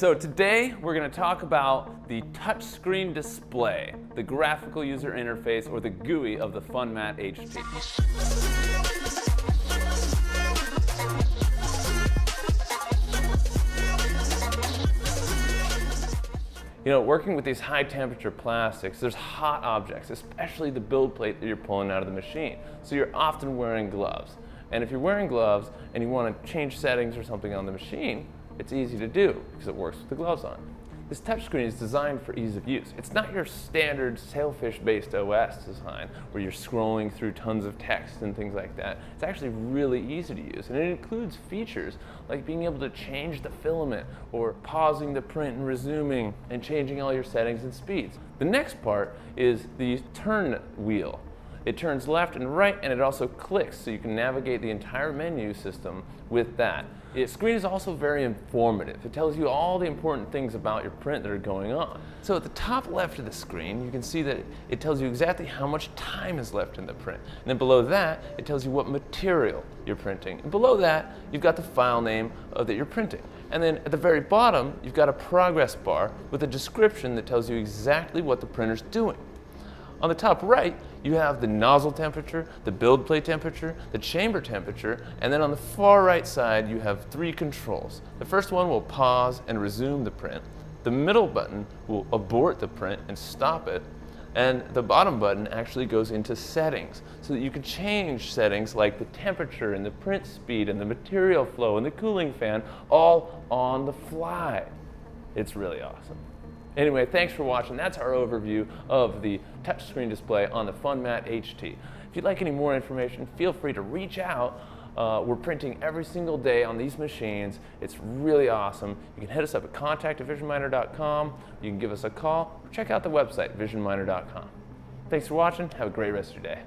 So today we're going to talk about the touchscreen display, the graphical user interface, or the GUI of the Funmat HT. You know, working with these high temperature plastics, there's hot objects, especially the build plate that you're pulling out of the machine. So you're often wearing gloves. And if you're wearing gloves and you want to change settings or something on the machine, it's easy to do because it works with the gloves on. This touchscreen is designed for ease of use. It's not your standard Sailfish-based OS design where you're scrolling through tons of text and things like that. It's actually really easy to use, and it includes features like being able to change the filament or pausing the print and resuming and changing all your settings and speeds. The next part is the turn wheel. It turns left and right, and it also clicks, so you can navigate the entire menu system with that. The screen is also very informative. It tells you all the important things about your print that are going on. So at the top left of the screen, you can see that it tells you exactly how much time is left in the print. And then below that, it tells you what material you're printing. And below that, you've got the file name that you're printing. And then at the very bottom, you've got a progress bar with a description that tells you exactly what the printer's doing. On the top right, you have the nozzle temperature, the build plate temperature, the chamber temperature, and then on the far right side, you have three controls. The first one will pause and resume the print. The middle button will abort the print and stop it. And the bottom button actually goes into settings so that you can change settings like the temperature and the print speed and the material flow and the cooling fan all on the fly. It's really awesome. Anyway, thanks for watching. That's our overview of the touchscreen display on the Funmat HT. If you'd like any more information, feel free to reach out. We're printing every single day on these machines. It's really awesome. You can hit us up at contact@visionminer.com. You can give us a call. Check out the website, visionminer.com. Thanks for watching. Have a great rest of your day.